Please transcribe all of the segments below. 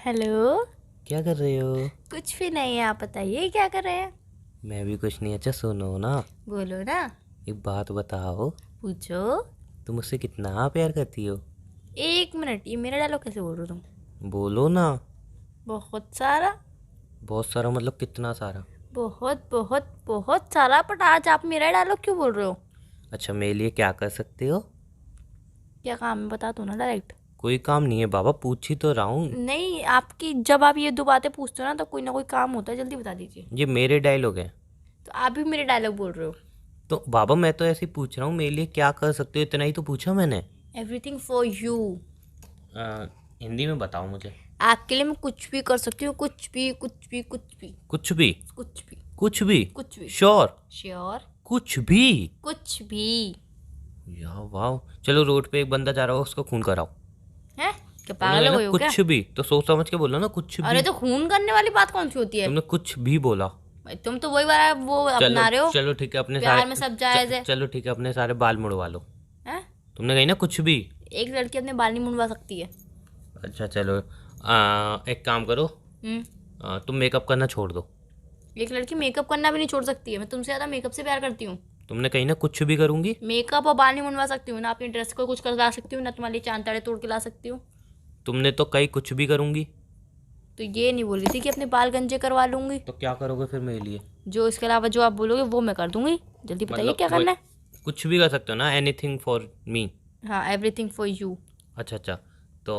Hello. क्या कर रहे हो? कुछ भी नहीं है, आप बताइए क्या कर रहे हैं। मैं भी कुछ नहीं। अच्छा सुनो ना, बोलो ना। एक बात बताओ, पूछो। तुम मुझसे कितना प्यार करती हो? 1 मिनट, ये मेरा डायलॉग कैसे बोल रहे हो तुम? बोलो ना। बहुत सारा। बहुत सारा मतलब कितना सारा? बहुत बहुत बहुत सारा, बट आज आप मेरा डायलॉग क्यों बोल रहे हो? अच्छा, मेरे लिए क्या कर सकते हो? क्या काम है बता दो ना डायरेक्ट। कोई काम नहीं है बाबा, पूछ ही तो रहा हूँ। नहीं, आपकी जब आप ये दो बातें पूछते हो ना तो कोई ना कोई काम होता है, जल्दी बता दीजिए। ये मेरे डायलॉग हैं। तो आप भी मेरे डायलॉग बोल रहे हो। तो बाबा मैं तो ऐसे ही पूछ रहा हूँ, मेरे लिए क्या कर सकते हो, इतना ही तो पूछा मैंने। Everything for you. हिंदी में बताओ मुझे। आपके लिए मैं कुछ भी कर सकती हूँ, कुछ भी कुछ भी कुछ भी कुछ भी? कुछ भी कुछ भी? कुछ भी। श्योर? श्योर। कुछ भी? कुछ भी। यार वाह। चलो रोड पे एक बंदा जा रहा हो, उसको खून कराओ। है क्या, तुमने पागल कहा हो ना गए हो क्या? कुछ भी, तो सोच समझ के बोलो ना, कुछ अरे भी। तो खून करने वाली बात कौन सी होती है? तुमने कुछ भी बोला। भाई, तुम तो वही वाला वो चलो अपना रहे हो। चलो ठीक है, अपने प्यार में सारे सब जायज है। चलो ठीक है, अपने सारे बाल मुड़वा लो। हैं? तुमने कही ना कुछ भी। एक लड़की अपने बाल नहीं मुंडवा सकती है। अच्छा चलो, एक काम करो, हम्म। तुम मेकअप करना छोड़ दो। एक लड़की मेकअप करना भी नहीं छोड़ सकती है। मैं तुमसे ज्यादा मेकअप से प्यार करती हूँ। तुमने कही ना कुछ भी करूंगी। मेकअप और बाल नहीं मुंडवा सकती हूँ ना, अपनी ड्रेस को कुछ करवा सकती हूँ ना, तुम्हारे लिए चांद तारे तोड़ के ला सकती हूँ। तुमने तो कही कुछ भी करूंगी। तो ये नहीं बोल रही थी कि अपने बाल गंजे करवा लूंगी। तो क्या करोगे फिर मेरे लिए? जो इसके अलावा जो आप बोलोगे वो मैं कर दूंगी। जल्दी बताइए मतलब क्या करना है। कुछ भी कर सकते हो ना, एनीथिंग फॉर मी। हाँ, एवरीथिंग फॉर यू। अच्छा अच्छा। तो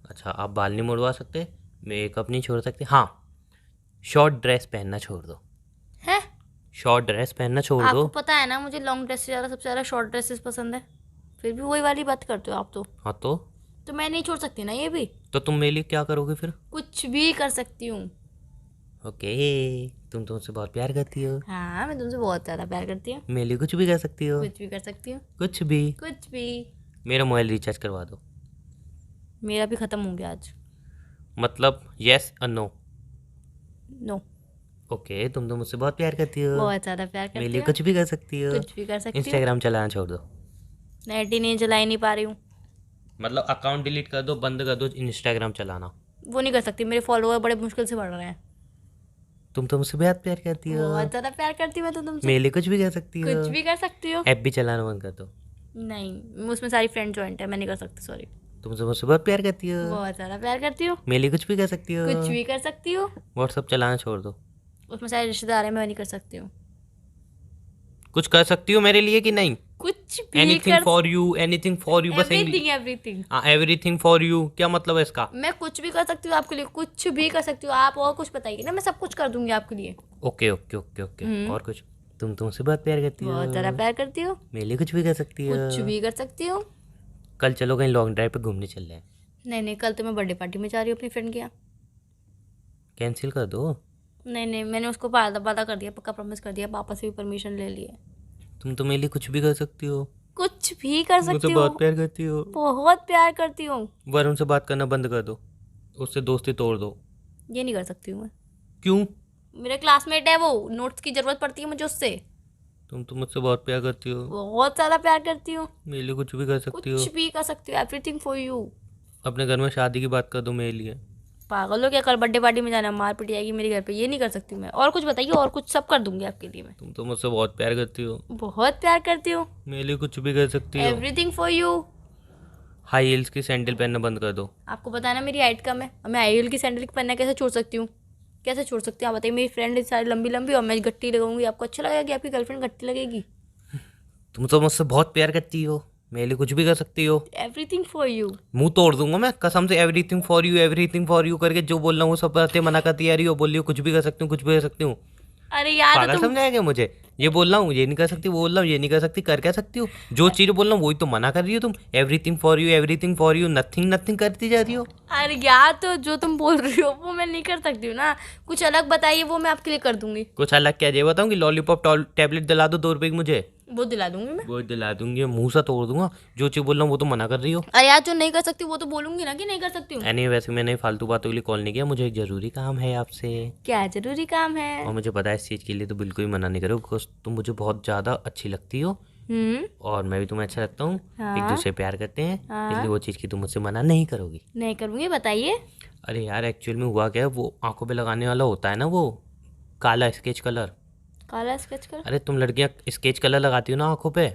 अच्छा, आप बाल नहीं मुड़वा सकते, मेकअप नहीं छोड़ सकते, हाँ शॉर्ट ड्रेस पहनना छोड़ दो। है? शॉर्ट ड्रेस पहनना छोड़ दो। आपको पता है ना मुझे लॉन्ग ड्रेस से ज़्यादा सबसे ज़्यादा शॉर्ट ड्रेसेस पसंद है। फिर भी वही वाली बात करते हो आप तो। हाँ तो मैं नहीं छोड़ सकती ना ये भी। तो तुम मेरे लिए क्या करोगे फिर? कुछ भी कर सकती हूँ। ओके। तुम तो मुझसे बहुत प्यार करती हो। हाँ, मैं तुमसे बहुत ज़्यादा प्यार करती हूँ। मेरे लिए कुछ भी कर सकती हो। कुछ भी कर सकती हूँ। कुछ भी? कुछ भी। मेरा मोबाइल रिचार्ज करवा दो। मेरा भी ख़त्म हो गया आज। मतलब यस और नो? नो। ओके, तुम तो मुझसे बहुत प्यार करती हो। बहुत ज़्यादा प्यार मेरे करती लिए हूँ। कुछ भी कर सकती हो। कुछ भी कर सकती हूँ। इंस्टाग्राम चलाना छोड़ दो। नेट ही नहीं चला ही नहीं पा रही हूँ। मतलब अकाउंट डिलीट कर दो, बंद कर दो इंस्टाग्राम चलाना। वो नहीं कर सकती, मेरे फॉलोअर बड़े मुश्किल से बढ़ रहे हैं। तुम तो मुझसे बहुत प्यार करती हो। बहुत ज़्यादा प्यार करती हूँ मैं तो तुमसे। मेरे लिए कुछ भी कर सकती हो। कुछ भी कर सकती हो। ऐप भी चलाना बंद कर दो। नहीं, उसमें सारी फ्रेंड जॉइंट है, मैं नहीं कर सकती, सॉरी। तुमसे मुझसे बहुत प्यार करती हो। बहुत ज़्यादा प्यार करती हूँ। मेरे लिए कुछ भी कर सकती हो। कुछ भी कर सकती हूँ। व्हाट्सअप चलाना छोड़ दो। उसमें सारे रिश्तेदार हैं, मैं नहीं कर सकती हूँ। कुछ कर सकती हो मेरे लिए कि नहीं? कुछ भी एनीथिंग कर। For you, anything for you, बस एवरीथिंग एवरीथिंग। हाँ एवरीथिंग फॉर यू, क्या मतलब है इसका? मैं कुछ भी कर सकती हूँ आपके लिए, कुछ भी कर सकती हूँ। आप और कुछ बताइए ना, मैं सब कुछ कर दूंगी आपके लिए। ओके ओके ओके ओके, और कुछ? तुम तो मुझसे बहुत प्यार करती हो। बहुत ज़्यादा प्यार करती हूँ। मेरे लिए कुछ भी कर सकती हो। कुछ भी कर सकती हूँ। कल चलो कहीं लॉन्ग ड्राइव पे घूमने चल रहे हैं। नहीं नहीं, कल तो मैं बर्थडे पार्टी में जा रही हूँ अपनी फ्रेंड के यहाँ। कैंसिल कर दो। नहीं नहीं, मैंने उसको वादा वादा कर दिया, पक्का प्रॉमिस कर दिया, पापा से भी परमिशन ले ली है। तुम तो मेरे लिए कुछ भी कर सकती हो। कुछ भी कर मुझसे सकती बहुत हूँ। प्यार करती हो। बहुत प्यार करती हूँ। वरुण से बात करना बंद कर दो, उससे दोस्ती तोड़ दो। ये नहीं कर सकती हूँ मैं। क्यों? मेरे क्लासमेट है वो, नोट्स की ज़रूरत पड़ती है मुझे उससे। तुम तो मुझसे बहुत प्यार करती हो। बहुत ज़्यादा प्यार करती हूँ। मेरे लिए कुछ भी कर सकती हो। कुछ भी कर सकती हूँ, एवरीथिंग फॉर यू। अपने घर में शादी की बात कर दो मेरे लिए। पागल हो क्या? कल बर्थडे पार्टी में जाना, मार पिट जाएगी मेरे घर पे। ये नहीं कर सकती मैं। और कुछ बताइए, और कुछ सब कर दूंगी आपके लिए मैं। तुम तो मुझसे बहुत प्यार करती हो। बहुत प्यार करती हूँ। मेरे लिए कुछ भी कर सकती हो। Everything for you. High heels की सैंडल पहनना बंद कर दो। आपको पता है ना मेरी हाइट कम है, और मैं हाई हील की सैंडल पहनना कैसे छोड़ सकती हूँ? कैसे छोड़ सकती हूँ आप बताइए? मेरी फ्रेंड सारी लंबी लंबी और मैं गट्टी लगाऊंगी, आपको अच्छा लगेगा कि आपकी गर्लफ्रेंड गट्टी लगेगी? तुम तो मुझसे बहुत प्यार करती हो, मेरे लिए कुछ भी कर सकती हो। Everything for you. मुंह तोड़ दूंगा मैं कसम से। एवरीथिंग फॉर यू करके जो बोल रहा हूँ वो सब बातें मना करती आ रही हो, बोल रही हो कुछ भी कर सकती हूँ, कुछ भी कर सकती हूँ। अरे यार, तो पागल तुम। समझाएगा मुझे? ये बोल रहा हूँ ये नहीं कर सकती, वो बोल रहा हूँ ये नहीं कर सकती, कर क्या सकती हूँ? जो चीज़ बोल रहा हूँ वही तो मना कर रही हो तुम। Everything for you, nothing nothing करती जा रही हो। अरे यार, तो जो तुम बोल रही हो वो मैं नहीं कर सकती हूँ ना। कुछ अलग बताइए, वो मैं आपके लिए कर दूंगी। कुछ अलग क्या? ये बताऊँ कि लॉलीपॉप टैबलेट दिला दो 2 रुपए की मुझे? वो दिला दूंगी मैं। वो दिला दूंगी, मुंह सा तोड़ दूंगा। जो चीज़ बोल रहा हूँ वो तो मना कर रही हो। अरे यार, जो नहीं कर सकती वो तो बोलूंगी ना कि नहीं कर सकती हूँ। एनी वैसे मैंने फालतू बातों के लिए कॉल नहीं किया, मुझे एक ज़रूरी काम है आपसे। क्या जरूरी काम है? और मुझे पता है इस चीज़ के लिए तो बिल्कुल भी मना नहीं करो, बिकॉज तुम मुझे बहुत ज़्यादा अच्छी लगती हो और मैं भी तुम्हें अच्छा लगता हूँ। एक हाँ। दूसरे प्यार करते हैं, हाँ। इसलिए वो चीज़ की तुम मुझसे मना नहीं करोगी। नहीं करूंगी, बताइए। अरे यार एक्चुअल में हुआ क्या है, वो आंखों पे लगाने वाला होता है ना, वो काला स्केच कलर। काला स्केच कलर? अरे तुम लड़कियां स्केच कलर लगाती हो ना आंखों पे।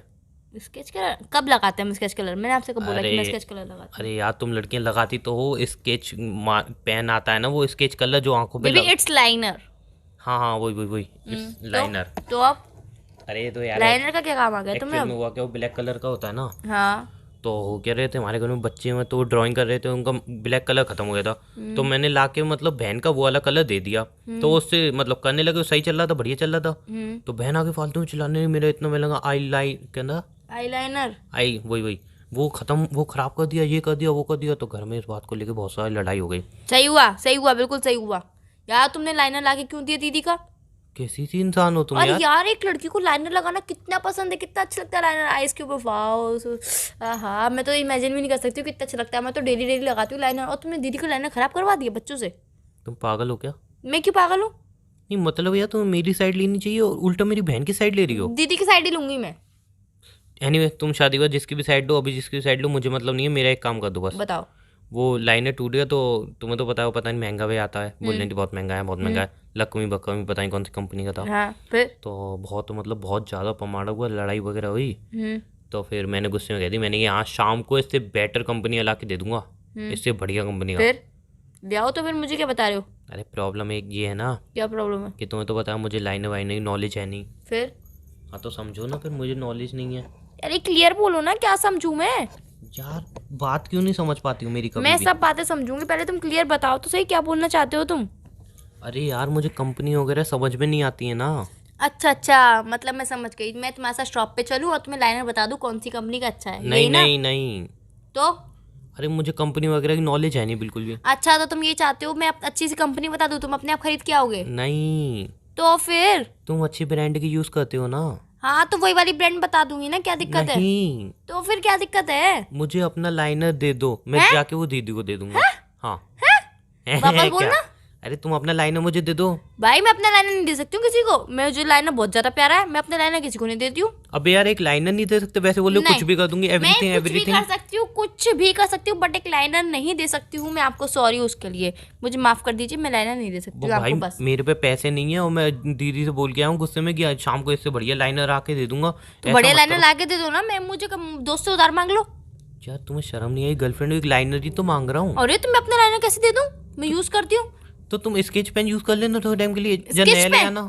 स्केच कलर कब लगाते हैं हम स्केच कलर? मैंने आपसे कब बोला कि मैं अरे स्केच कलर लगाती अरे यार तुम लड़कियां लगाती तो हो, स्केच पेन आता है ना, वो स्केच कलर जो आंखों हूँ? पे बेबी इट्स लाइनर। हाँ हाँ वही वही वही, इट्स लाइनर। तो अब अरे तो यार लाइनर का क्या काम आ गया तुम्हें एक्चुअल में अब? हुआ क्या, वो ब्लैक कलर का होता है ना। हाँ। तो हो क्या रहे थे, हमारे घर में बच्चे हैं तो वो ड्राइंग कर रहे थे, उनका ब्लैक कलर खत्म हो गया था। तो मैंने लाके मतलब बहन का वो वाला कलर दे दिया। तो उससे मतलब करने लगे, वो सही चल रहा था, बढ़िया चल रहा था। तो बहन आके फालतू में चिल्लाने लगी, मेरा इतना मैं लगा आई लाइन कहना आईलाइनर। आई वही वही, वो खत्म, वो खराब कर दिया, ये कर दिया, वो कर दिया। तो घर में इस बात को लेके बहुत सारी लड़ाई हो गई। सही हुआ बिल्कुल सही हुआ। यार तुमने लाइनर लाके क्यों दिया दीदी का? कैसी सी इंसान हो तुम और यार। यार एक लड़की को लाइनर लगाना कितना पसंद है, कितना अच्छा लगता है लाइनर आईज के ऊपर। वाओ, हाँ मैं तो इमेजिन भी नहीं कर सकती हूँ कितना अच्छा लगता है। मैं तो डेली डेली लगाती हूँ लाइनर, और तुमने दीदी को लाइनर खराब करवा दिया बच्चों से। तुम पागल हो क्या? मैं क्यों पागल हूँ? नहीं मतलब यार तुम्हें मेरी साइड लेनी चाहिए और उल्टा मेरी बहन की साइड ले रही हो। दीदी की साइड ही लूंगी मैं। एनीवे तुम शादी के बाद जिसकी भी साइड लो, अभी जिसकी भी साइड लो मुझे मतलब नहीं है। मेरा एक काम कर दो बस। बताओ। वो लाइनर टूट गया तो तुम्हें तो पता है, वो पता नहीं महंगा भी आता है, बोलने तो बहुत महंगा है, बहुत महंगा है। लक्ष्मी बक्कमी पता नहीं कौन सी कंपनी का था। हाँ फिर? तो बहुत मतलब बहुत ज़्यादा पमाड़ा हुआ, लड़ाई वगैरह हुई। तो फिर मैंने गुस्से में कह दी, मैंने कि हाँ शाम को इससे बेटर कंपनी ला के दे दूंगा, इससे बढ़िया कंपनी का। फिर ले आओ। तो फिर मुझे क्या बता रहे हो? अरे प्रॉब्लम एक ये है ना क्या प्रॉब्लम है? कि तुम्हें तो पता है मुझे लाइनर वाइनर की नॉलेज है नहीं। फिर हाँ तो समझो ना, फिर मुझे नॉलेज नहीं है। अरे क्लियर बोलो ना, क्या समझूं मैं? यार बात क्यों नहीं समझ पाती हो मेरी कभी मैं भी? सब बातें समझूंगी, पहले तुम क्लियर बताओ तो सही, क्या बोलना चाहते हो तुम? अरे यार मुझे कंपनी वगैरह समझ में नहीं आती है ना। अच्छा, मतलब मैं समझ गई। मैं तुम्हारे साथ शॉप पे चलूं और तुम्हें लाइनर बता दूं कौन सी कंपनी का अच्छा है, नहीं यही ना? नहीं नहीं, तो अरे मुझे कंपनी वगैरह की नॉलेज है नहीं बिल्कुल भी। अच्छा, तो तुम ये चाहते हो मैं अच्छी सी कंपनी बता दूं, तुम अपने आप खरीद के आओगे? नहीं, तो फिर तुम अच्छी ब्रांड की यूज करते हो ना। हाँ, तो वही वाली ब्रांड बता दूंगी ना, क्या दिक्कत है? नहीं, तो फिर क्या दिक्कत है? मुझे अपना लाइनर दे दो, मैं जाके वो दीदी को दे दूंगा। हाँ वापस क्या? बोलना। अरे तुम अपना लाइनर मुझे दे दो। भाई मैं अपना लाइनर नहीं दे सकती हूँ किसी को। मुझे लाइनर बहुत ज्यादा प्यारा है, मैं अपना लाइनर किसी को नहीं देती हूँ। अबे यार एक लाइनर नहीं दे सकते? वैसे बोले कुछ नहीं। भी कर दूंगी, मैं एवरीथिंग कुछ भी एवरीथिंग। कर सकती हूँ, कुछ भी कर सकती हूँ, बट एक लाइनर नहीं दे सकती हूँ मैं आपको। सॉरी उसके लिए, मुझे माफ कर दीजिए, मैं लाइनर नहीं दे सकती वो हूँ भाई आपको बस। मेरे पे पैसे नहीं है और मैं दीदी से बोल के आया हूँ गुस्से में कि आज शाम को इससे बढ़िया लाइनर आके दे दूंगा। तो ऐसा बढ़िया मत लाइनर करो। ला के दे दो ना, मैं मुझे दोस्त से उधार मांग लो। यार तुम्हें शर्म नहीं आई? गर्लफ्रेंड एक लाइनर ही तो मांग रहा हूँ। अरे तो मैं अपना लाइनर कैसे दे दूँ? मैं यूज करती हूँ। तो तुम स्केच पेन यूज कर लेना थोड़े टाइम के लिए, जब Sketch नया ले pen? आना।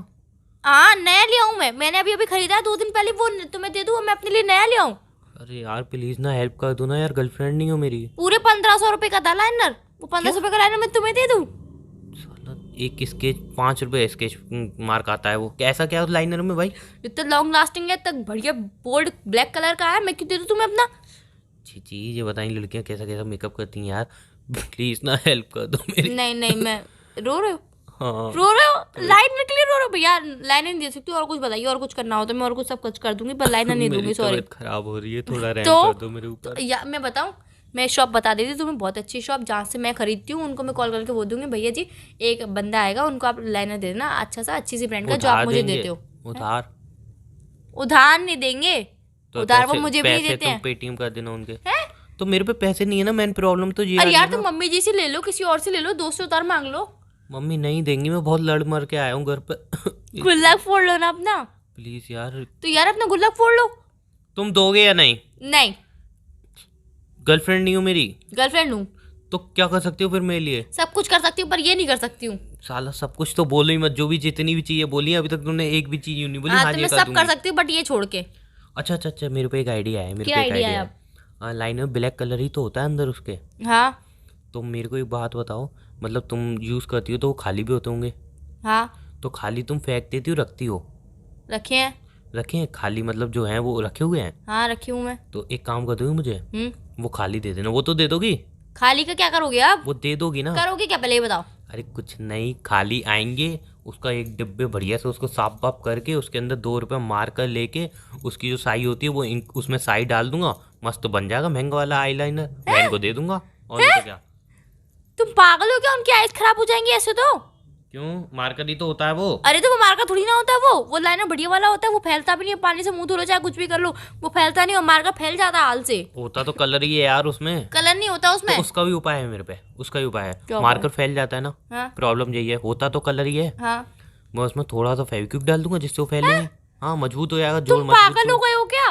हाँ नया ले आऊँ मैंने अभी अभी खरीदा है 2 दिन पहले, वो तुम्हें दे दूँ और मैं अपने लिए नया ले आऊँ? अरे यार प्लीज ना हेल्प कर दो ना यार, गर्लफ्रेंड नहीं हो मेरी। पूरे 1500 रुपए का था लाइनर, वो 1500 रुपए का लाइनर मैं तुम्हें दे दूँ? साला एक स्केच 5 रुपए स्केच मार्क आता है, वो कैसा क्या लाइनर में भाई? इतना लॉन्ग लास्टिंग है, तक बढ़िया बोल्ड ब्लैक कलर का है, मैं क्यों दे दूँ तुम्हें अपना? छी ये बताइए लड़कियां कैसा कैसा मेकअप करती हैं यार, प्लीज ना हेल्प कर दो मेरी। नहीं मैं रो रहे हो? हाँ रो रहे हो? लाइनर के लिए रो रहे हो? भैया लाइनर नहीं दे सकती, और कुछ बताइए, और कुछ करना हो तो मैं और कुछ सब कुछ कर दूंगी, पर लाइनर नहीं दूंगी। मेरी सॉरी। तबीयत खराब हो रही है, थोड़ा रहम तो कर दो मेरे ऊपर। या मैं बताऊं, मैं शॉप बता देती तुम्हें, बहुत अच्छी शॉप जहाँ से मैं खरीदती हूँ। उनको मैं कॉल करके बोल दूंगी, भैया जी एक बंदा आएगा, उनको आप लाइनर दे देना अच्छा सा, अच्छी सी ब्रांड का, जो आप उधार मुझे देंगे? देते हो। उधार? उधार नहीं देंगे, तो उधार वो पैसे मुझे भी नहीं पैसे देते तुम हैं। पेटीएम कर देना उनके। हैं? तो मेरे पे पैसे नहीं है ना, मेन प्रॉब्लम तो ये अरे आ रही यार है तुम ना। मम्मी जी से ले लो, किसी और से ले लो, दोस्त से उधार मांग लो। मम्मी नहीं देंगी, मैं बहुत लड़ मर के आया हूँ घर पे। गुल्लक फोड़ लो ना अपना। प्लीज यार। तो यार अपना गुल्लक फोड़ लो। तुम दोगे या नहीं? नहीं। गर्लफ्रेंड नहीं हो मेरी गर्लफ्रेंड हूँ, तो क्या कर सकती हो फिर मेरे लिए? सब कुछ कर सकती हूँ, पर ये नहीं कर सकती हूँ। साला सब कुछ तो बोलो ही मत, जो भी जितनी भी चीजें बोली हैं, अभी तक तुमने एक भी चीज यूं नहीं बोली हाँ हाँ तो ये मैं कर सब कर दूंगी। सकती हूँ, बट ये छोड़ के। अच्छा मेरे पे एक आइडिया है, मेरे क्या पे एक idea है आइडिया है। लाइन में ब्लैक कलर ही तो होता है अंदर उसके। हाँ तो मेरे को एक बात बताओ, मतलब तुम यूज करती हो तो वो खाली भी होते होंगे, हाँ तो खाली तुम फेंक देती हो रखती हो? रखे हैं। रखे हैं खाली, मतलब जो है वो रखे हुए हैं। हाँ रखी हूँ मैं। तो एक काम कर दोगे मुझे, वो खाली दे देना। वो तो दे दोगी? खाली का क्या करोगे आप? वो दे दोगी ना? करोगे क्या पहले ये बताओ। अरे कुछ नहीं, खाली आएंगे, उसका एक डिब्बे बढ़िया से उसको साफ वाफ करके उसके अंदर 2 रुपये मार कर लेके उसकी जो साई होती है वो उसमें साई डाल दूंगा, मस्त बन जाएगा महंगा वाला आईलाइनर, बहन को दे दूंगा। और नहीं तो क्या। तुम पागल हो क्या? उनकी आइज खराब हो जाएंगी ऐसे तो। क्यों, मार्कर ही तो होता है वो। अरे तो वो मार्कर थोड़ी ना होता है, वो लाइनर बढ़िया वाला होता है, वो फैलता भी नहीं है, पानी से मुंह धो लो चाहे कुछ भी कर लो वो फैलता नहीं, और मार्कर फैल जाता है हाल से। होता तो कलर ही है यार उसमें। कलर नहीं होता उसमें। तो उसका भी उपाय है मेरे पे, उसका भी उपाय है। क्या उपाय? मार्कर फैल जाता है ना, हाँ प्रॉब्लम यही है, होता तो कलर ही है। हाँ। मैं उसमें थोड़ा सा फेविक्विक डाल दूंगा जिससे वो फैलेंगे। हाँ, मजबूत हो जाएगा, जोड़ तुम मजबूत पागल हो गए हो क्या?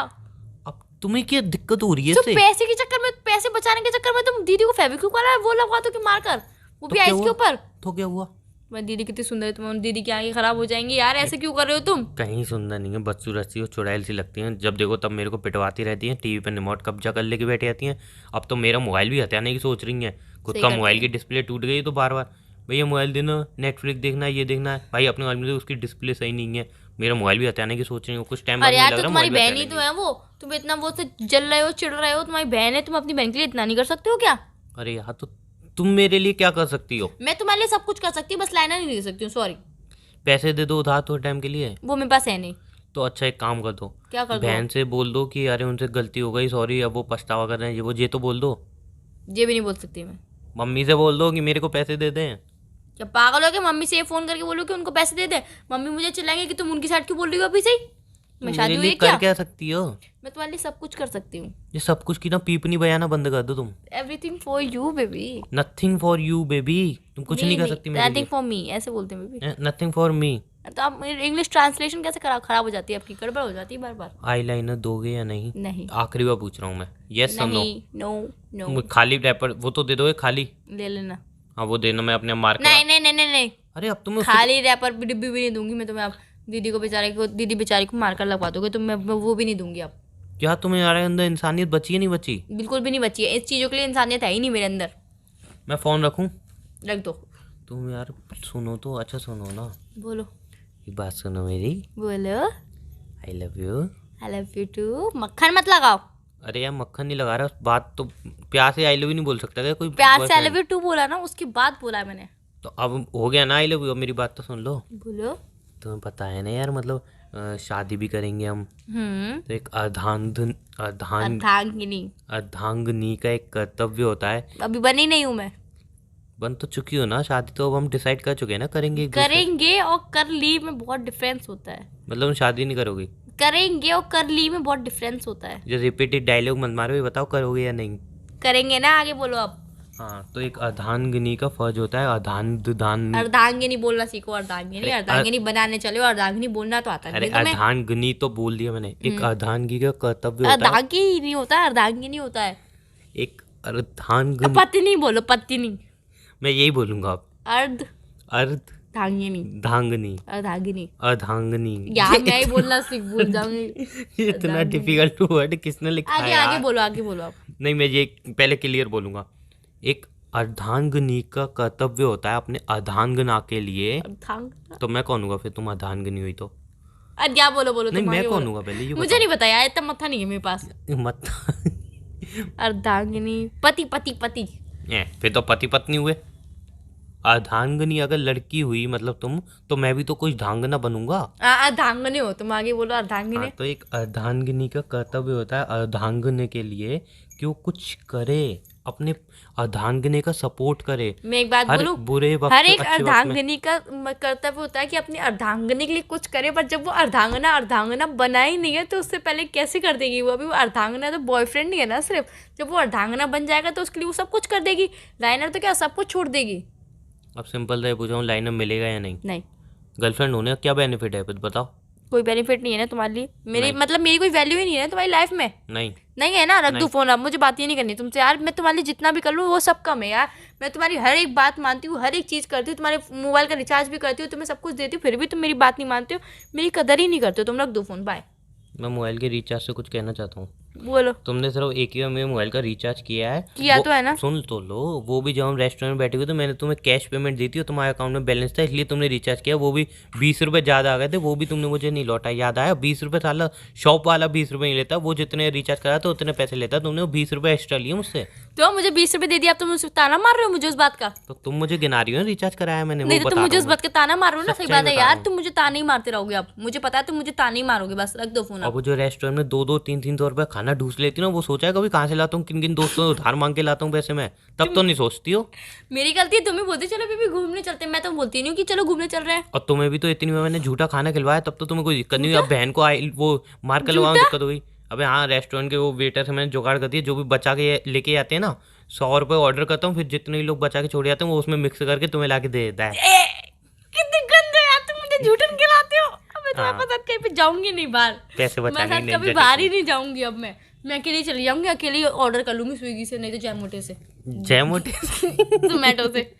अब तुम्हें क्या दिक्कत हो रही है तो इससे? पैसे के चक्कर में, पैसे बचाने के चक्कर में तुम दीदी को फेविक्विक वाला वो लगवा दो कि मार्कर, वो तो भी क्या आइस के हुआ? ऊपर। तो क्या हुआ? मैं दीदी कितनी सुंदर है, तुम्हें दीदी की आंखें खराब हो जाएंगी यार, ऐसे क्यों कर रहे हो तुम? कहीं सुंदर नहीं है, बदसूरत सी और चुड़ैल सी लगती हैं। जब देखो तब मेरे को पिटवाती रहती हैं, टीवी पे रिमोट कब्जा कर लेके बैठी जाती हैं। अब तो मेरा मोबाइल भी हथियाने की सोच रही हैं। खुद सही का करती मोबाइल हैं। की डिस्प्ले टूट गई तो बार बार भैया मोबाइल देना, नेटफ्लिक्स देखना है, ये देखना है। भाई अपने मोबाइल में तो उसकी डिस्प्ले सही नहीं है, मेरा मोबाइल भी हथियाने की सोच रही हूँ। कुछ टाइम बाद अरे मुझे यार लग तो रहा है तुम्हारी मोबाइल भी बहन ही हथियाने तो है वो, तुम इतना वो से जल रहे हो, चिढ़ रहे हो, तुम्हारी बहन है, तुम अपनी बहन के लिए इतना नहीं कर सकते हो क्या? की। अरे यार, तो तुम मेरे लिए क्या कर सकती हो? मैं तुम्हारे लिए सब कुछ कर सकती हूँ, बस लाइनर नहीं दे सकती हूँ, सॉरी। पैसे दे दो उधार थोड़े टाइम के लिए। वो मेरे पास है नहीं। तो अच्छा एक काम कर दो, क्या कर दो? बहन से बोल दो कि अरे उनसे गलती हो गई, सॉरी, अब वो पछतावा कर रहे हैं, ये तो बोल दो। ये भी नहीं बोल सकती मैं। मम्मी से बोल दो कि मेरे को पैसे दे दें। क्या पागल हो गए? मम्मी से फोन करके बोलो कि उनको पैसे दे दे, मम्मी मुझे चिल्लाएंगे कि तुम उनकी साइड क्यों बोल रही हो अभी से ही। मैं शादी मेरे हुई लिए है कर क्या? क्या सकती हो? मैं तुम्हारे लिए सब कुछ कर सकती हूँ। ये सब कुछ की ना पीपनी बजाना बंद कर दो तुम। Everything for you baby. Nothing for you baby, तुम कुछ नहीं कर सकती मेरे नथिंग फॉर मी ऐसे बोलते हैं बेबी। लिए। Nothing for me. तो आप इंग्लिश ट्रांसलेशन कैसे खराब हो जाती है आपकी, गड़बड़ हो जाती है बार बार। आई लाइनर दोगे या नहीं? नहीं आखिरी बार पूछ रहा हूँ मैं, यस और नो। नहीं, नो नो। खाली रैपर वो तो दे दोगे खाली? ले लेना। हाँ वो देना, मैं अपने मार्क। नहीं नहीं नहीं नहीं नहीं, अरे अब तुम्हें खाली रैपर भी डिब्बी भी नहीं दूंगी मैं तुम्हें। आप दीदी को बेचारी को मारकर लगवा दोगे तो मैं वो भी नहीं दूंगी आप। क्या तुम्हारे अंदर इंसानियत बची है नहीं बची? बिल्कुल भी नहीं बची है, इस चीज़ों के लिए इंसानियत है ही नहीं मेरे अंदर। मैं फोन रखूं? रख दो। तुम यार सुनो तो, अच्छा सुनो ना, बोलो एक बात सुनो मेरी। बोलो। I love you. I love you too. मक्खन मत लगाओ। अरे यार मक्खन नहीं लगा रहा, बात तो प्यार से आई लव यू नहीं बोल सकता क्या कोई? प्यार से आई boyfriend? लव यू टू बोला ना, उसके बाद बोला है मैंने। तो अब हो गया ना आई लव यू, अब मेरी बात तो सुन लो। बोलो। तुम्हें पता है ना यार, मतलब शादी भी करेंगे हम, तो एक अर्धांगिनी। अर्धांगिनी का एक कर्तव्य होता है। अभी बनी नहीं हूँ मैं। बन तो चुकी हो ना, शादी तो अब हम डिसाइड कर चुके हैं ना, करेंगे एक दूसरे- करेंगे और कर ली में बहुत डिफरेंस होता है। मतलब तुम शादी नहीं करोगी? करेंगे और कर ली में बहुत डिफरेंस होता है। जो रिपीटेड डायलॉग मत मारो, ये बताओ करोगे या नहीं? करेंगे ना, आगे बोलो आप। हाँ, तो एक अर्धांगिनी का फर्ज होता है, अर्धांगिनी बोलना सीखो। अर्धांगिनी बनाने चले हो, अर्धांगिनी बोलना तो आता अरे नहीं तुम्हें। अर्धांगिनी तो बोल दिया मैंने। एक अर्धांगिनी का कर्तव्य होता है, अर्धांगिनी होता है, अर्धांगिनी होता है। एक अर्धांगिनी। पत्नी बोलो, पत्नी। मैं यही बोलूंगा अब। अर्धांगिनी। अर्धांगिनी। अर्धांगिनी। अर्धांगिनी। यार मैं ही बोलना सीख भूल जाऊंगी। इतना डिफिकल्ट वर्ड किसने लिखा है आगे यार? आगे बोलो आप। नहीं, मैं ये पहले क्लियर बोलूंगा। एक अर्धांगिनी का कर्तव्य होता है अपने अर्धांगना के लिए। अर्धांग। तो मैं कौन हुआ फिर? तुम अर्धांगिनी हुई तो? अब क्या बोलो बोलो नहीं, तुम मैं आगे कौन बोलो। हुआ पहले ये मुझे नहीं पता यार, इतना मत्था नहीं है मेरे पास। बताओ। मत अर्धांगिनी। पति पति पति। फिर तो पति पत्नी हुए। अर्धांगिनी अगर लड़की हुई मतलब तुम, तो मैं भी तो कुछ धांगना बनूंगा। अर्धांगिनी हो तुम, आगे बोलो। अर्धांगिनी। हाँ, तो एक अर्धांगिनी का कर्तव्य होता है अर्धांगने के लिए कि वो कुछ करे, अपने अर्धांगिनी का सपोर्ट करे। मैं एक बात हर बोलूं, बुरे वक्त, हर एक अच्छे वक्त में। अर्धांगिनी का कर्तव्य होता है कि अपनी अर्धांगिनी के लिए कुछ करे, पर जब वो अर्धांगना बना ही नहीं है तो उससे पहले कैसे कर देगी वो? अभी वो अर्धांगना तो बॉयफ्रेंड नहीं है ना सिर्फ। जब वो अर्धांगना बन जाएगा तो उसके लिए वो सब कुछ कर देगी। लाइनर तो क्या सब कुछ छोड़ देगी। अब सिंपल सा पूछा हूँ, लाइनर मिलेगा या नहीं? नहीं, गर्लफ्रेंड होने का क्या बेनिफिट है फिर बताओ? कोई बेनिफिट नहीं है ना तुम्हारे लिए। मेरी मतलब मेरी कोई वैल्यू ही नहीं है ना तुम्हारी लाइफ में। नहीं। नहीं है ना, रख दो फोन। अब मुझे बात ही नहीं करनी तुमसे यार। मैं तुम्हारे लिए जितना भी कर लूँ वो सब कम है यार। मैं तुम्हारी हर एक बात मानती हूँ, हर एक चीज़ करती हूँ, तुम्हारे मोबाइल का रिचार्ज भी करती हूँ, तुम्हें सब कुछ देती हूँ, फिर भी तुम मेरी बात नहीं मानते हो, मेरी कदर ही नहीं करते हो तुम। रख दो फोन, बाय। मैं मोबाइल के रिचार्ज से कुछ कहना चाहता हूँ। बोलो। तुमने सिर्फ एक ही बार मेरे मोबाइल का रिचार्ज किया है। किया तो है ना। सुन तो लो, वो भी जब हम रेस्टोरेंट में बैठे हुए तो मैंने तुम्हें कैश पेमेंट दी थी और तुम्हारे अकाउंट में बैलेंस था, इसलिए तुमने रिचार्ज किया। वो भी 20 रुपये ज़्यादा आ गए थे, वो भी तुमने मुझे नहीं लौटा। याद आया? 20 रुपये साला शॉप वाला 20 रुपये नहीं लेता, वो जितने रिचार्ज करा था उतने पैसे लेता। तुमने वो 20 रुपये एक्स्ट्रा लिए मुझसे। तो मुझे 20 रुपए दे दिया, अब तुम मुझे ताना मार रहे हो मुझे उस बात का। तो तुम मुझे गिना रही हो ना, रिचार्ज कराया मैंने। नहीं वो तो बता तुम मुझे रहा उस हूँ बात का ताना मार रहे हो ना। सही सच्चाई बात है बता यार, रहा तुम मुझे ताना ही मारते रहोगे। अब मुझे पता है तुम मुझे ताना ही मारोगे। बस रख दो फोन। अब वो जो रेस्टोरेंट में 2-2, 3-3 सौ रुपये खाना खाना ढूंढ लेती हूँ ना, वो सोचा है कभी कहाँ से लाता हूँ, किन किन दोस्तों से उधार मांग के लाता हूँ पैसे मैं, तब तो नहीं सोचती हो। मेरी गलती है, तुम ही बोलते चलो बेबी घूमने चलते हैं, मैं तो बोलती नहीं हूँ कि चलो घूमने चल रहे हैं। और तुम्हें भी तो इतनी में मैंने झूठा खाना खिलवाया, तब तो तुम्हें कोई दिक्कत नहीं हुई। अब बहन को आई वो मार कर लगवाऊँ, दिक्कत हो गई। अबे हाँ, रेस्टोरेंट के वो वेटर से मैंने जुगाड़ कर दिया, जो भी बचा के लेके आते हैं ना, 100 रुपये ऑर्डर करता हूँ, फिर जितने लोग बचा के छोड़ जाते हैं वो उसमें मिक्स करके तुम्हें ला के दे देता है। कितने गंदे यार, तुम मुझे झूठन खिलाते हो। अब मैं तुम्हारे हाँ। साथ कहीं पे जाऊंगी नहीं बाहर, पैसे मैं बचाने साथ कभी बाहर ही नहीं जाऊंगी। अब मैं अकेली चली जाऊंगी, अकेली ऑर्डर कर लूंगी स्विगी से, नहीं तो जैमोटे से, जय मोटे जोमेटो से।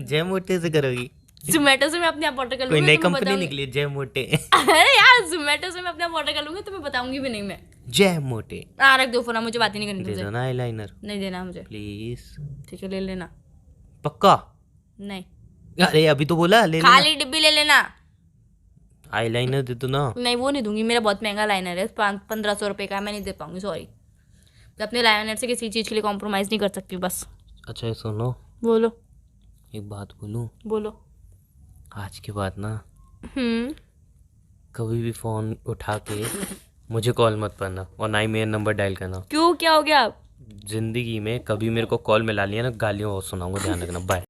जय मोटे से करोगी? जोमेटो से मैं अपने आप ऑर्डर कर कोई लूंगी, नई तुम्हें कंपनी बताऊंगी। निकली है, जय मोटे। अरे यार, जोमेटो से मैं अपने आप ऑर्डर कर लूंगी, तुम्हें बताऊंगी भी नहीं मैं। जय मोटे। रख दो फोन, मुझे बात ही नहीं करनी दे तुमसे। दो ना आईलाइनर नहीं देना मुझे, प्लीज। ठीक है ले लेना। पक्का? नहीं, अरे अभी तो बोला ले लेना। खाली डिब्बी ले लेना। आईलाइनर दे दो ना। नहीं वो नहीं दूंगी, मेरा बहुत महंगा लाइनर है, 1500 रुपये का, मैं नहीं दे पाऊंगी, सॉरी। मैं अपने लाइनर से किसी चीज़ के लिए कॉम्प्रोमाइज़ नहीं कर सकती बस। अच्छा ये सुनो, बोलो एक बात बोलूं, बोलो। आज के बाद ना कभी भी फोन उठा के मुझे कॉल मत करना, और ना ही मेरा नंबर डायल करना। क्यों, क्या हो गया? जिंदगी में कभी मेरे को कॉल मिला लिया ना, गालियों और सुनाऊंगा, ध्यान रखना। बाय।